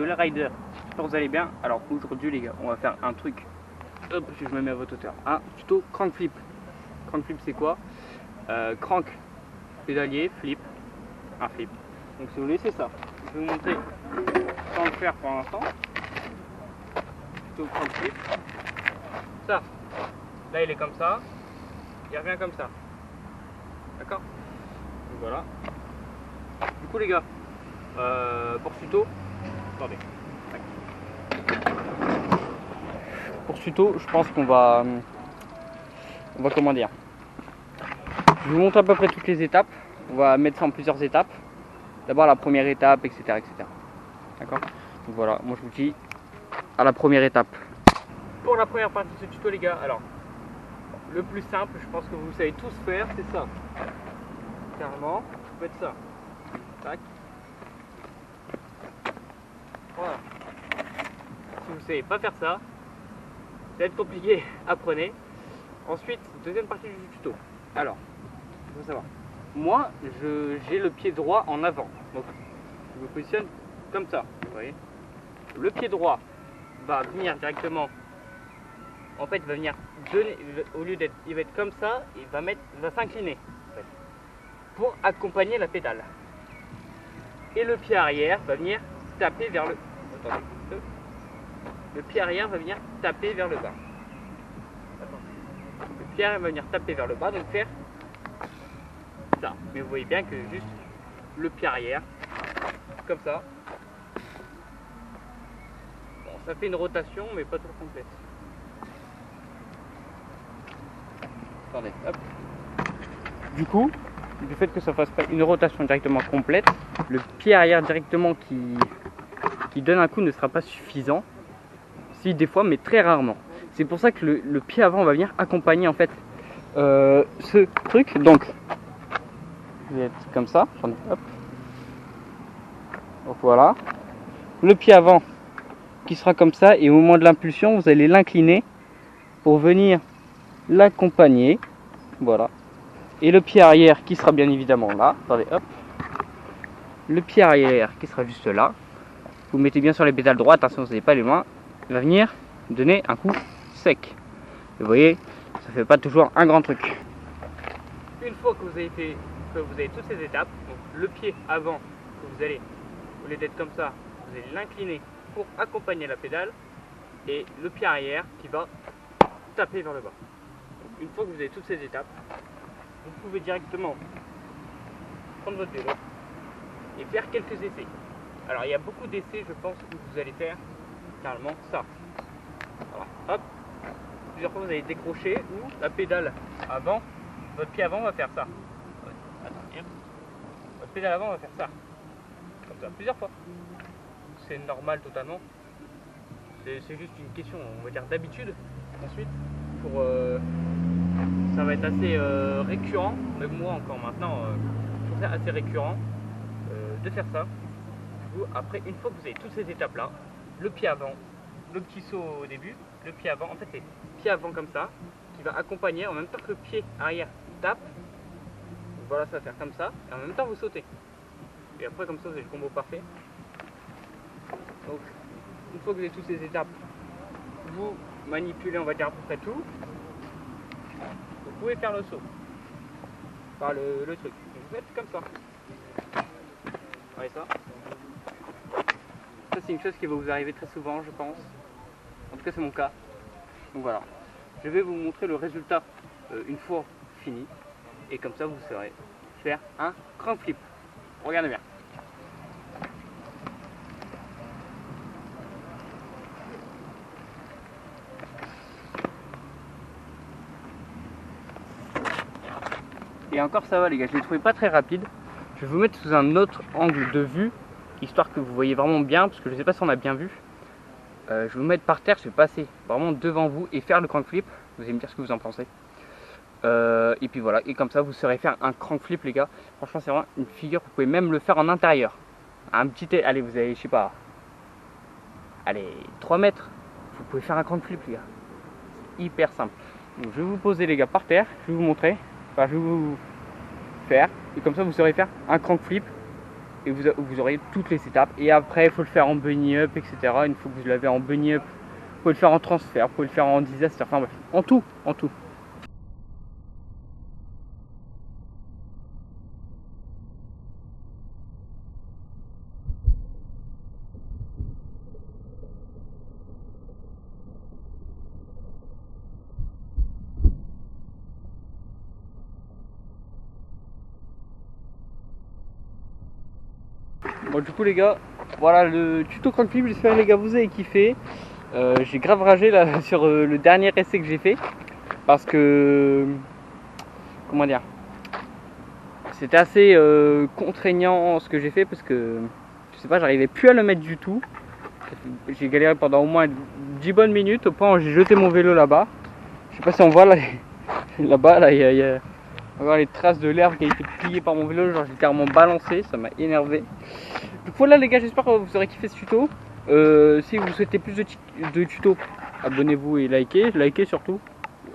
Les riders, j'espère que vous allez bien. Alors aujourd'hui les gars, on va faire un truc. Hop, je me mets à votre hauteur. Un tuto crank flip. Crank flip c'est quoi? Crank pédalier, flip, un flip. Donc si vous voulez c'est ça. Je vais vous montrer sans le faire pour l'instant. Tuto crank flip. Ça, là il est comme ça. Il revient comme ça. D'accord? Donc voilà. Du coup les gars, pour ce tuto, attendez. Pour ce tuto, je pense qu'on va comment dire. Je vous montre à peu près toutes les étapes. On va mettre ça en plusieurs étapes. D'abord la première étape, etc., etc. D'accord? Donc voilà, moi je vous dis à la première étape. Pour la première partie de ce tuto les gars, alors le plus simple, je pense que vous savez tous faire, c'est ça. Carrément, vous faites ça. Tac. Voilà. Si vous ne savez pas faire ça, ça va être compliqué, apprenez. Ensuite, deuxième partie du tuto. Alors, il faut savoir, moi j'ai le pied droit en avant. Donc je me positionne comme ça, vous voyez. Le pied droit va venir directement, en fait va venir donner, au lieu d'être, il va être comme ça, il va s'incliner en fait, pour accompagner la pédale. Et le pied arrière va venir taper vers le... Attendez. Le pied arrière va venir taper vers le bas. Le pied arrière va venir taper vers le bas, donc faire ça. Mais vous voyez bien que juste le pied arrière, comme ça. Bon, ça fait une rotation, mais pas trop complète. Attendez, hop. Du coup, du fait que ça fasse pas une rotation directement complète, le pied arrière directement qui donne un coup ne sera pas suffisant. Si, des fois, mais très rarement. C'est pour ça que le pied avant va venir accompagner en fait ce truc. Donc, je vais être comme ça. Hop. Donc voilà. Le pied avant qui sera comme ça, et au moment de l'impulsion, vous allez l'incliner pour venir l'accompagner. Voilà. Et le pied arrière qui sera bien évidemment là. Attendez, hop. Le pied arrière qui sera juste là. Vous mettez bien sur les pédales droites, attention, vous n'allez pas aller loin. Il va venir donner un coup sec. Vous voyez, ça fait pas toujours un grand truc. Une fois que vous avez fait, que vous avez toutes ces étapes, donc le pied avant que vous allez, au lieu d'être comme ça, vous allez l'incliner pour accompagner la pédale, et le pied arrière qui va taper vers le bas. Donc, une fois que vous avez toutes ces étapes, vous pouvez directement prendre votre vélo et faire quelques essais. Alors il y a beaucoup d'essais, je pense, que vous allez faire carrément ça. Voilà. Hop. Plusieurs fois vous allez décrocher, ou la pédale avant, votre pied avant va faire ça. Attends, votre pédale avant va faire ça. Comme ça, plusieurs fois. C'est normal totalement. C'est juste une question, on va dire, d'habitude. Ensuite, pour ça va être assez récurrent, même moi encore maintenant, je trouve ça assez récurrent de faire ça. Du coup, après, une fois que vous avez toutes ces étapes là, le pied avant, le petit saut au début, le pied avant, en fait c'est pied avant comme ça, qui va accompagner en même temps que le pied arrière tape. Donc voilà, ça va faire comme ça, et en même temps vous sautez. Et après comme ça vous avez le combo parfait. Donc une fois que vous avez toutes ces étapes, vous manipulez, on va dire, à peu près tout. Vous pouvez faire le saut par le truc. Donc vous faites comme ça. Vous voyez ça? Ça c'est une chose qui va vous arriver très souvent, je pense. En tout cas c'est mon cas. Donc voilà. Je vais vous montrer le résultat une fois fini. Et comme ça vous saurez faire un crank flip. Regardez bien. Et encore ça va les gars, je l'ai trouvé pas très rapide. Je vais vous mettre sous un autre angle de vue, histoire que vous voyez vraiment bien, parce que je ne sais pas si on a bien vu. Je vais vous mettre par terre, je vais passer vraiment devant vous et faire le crank flip. Vous allez me dire ce que vous en pensez. Et puis voilà, et comme ça vous saurez faire un crank flip les gars. Franchement c'est vraiment une figure, vous pouvez même le faire en intérieur. Un petit, allez vous avez, je sais pas, allez 3 mètres, vous pouvez faire un crank flip les gars. C'est hyper simple. Donc, je vais vous poser les gars par terre, je vais vous montrer, enfin je vais vous faire, et comme ça vous saurez faire un crank flip et vous aurez toutes les étapes. Et après, il faut le faire en bunny up, etc. Une fois que vous l'avez en bunny up, vous pouvez le faire en transfert, vous pouvez le faire en disaster, enfin bref, en tout, en tout. Bon, du coup les gars, voilà le tuto crawl flip, j'espère les gars vous avez kiffé. J'ai grave ragé là sur le dernier essai que j'ai fait parce que, comment dire, c'était assez contraignant ce que j'ai fait parce que je sais pas, j'arrivais plus à le mettre du tout. J'ai galéré pendant au moins 10 bonnes minutes au point où j'ai jeté mon vélo là-bas. Je sais pas si on voit là, là-bas là, il y a encore les traces de l'herbe qui a été pliée par mon vélo, genre j'ai carrément balancé, ça m'a énervé. Donc voilà les gars, j'espère que vous aurez kiffé ce tuto. Si vous souhaitez plus de tutos, abonnez-vous et likez surtout.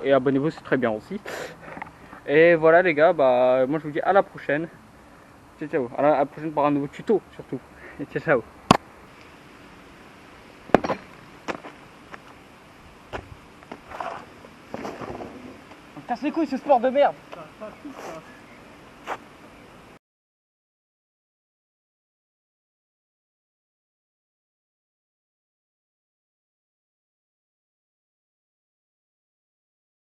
Et abonnez-vous, c'est très bien aussi. Et voilà les gars, bah moi je vous dis à la prochaine. Ciao ciao, à la prochaine pour un nouveau tuto surtout. Et ciao ciao. On casse les couilles ce sport de merde.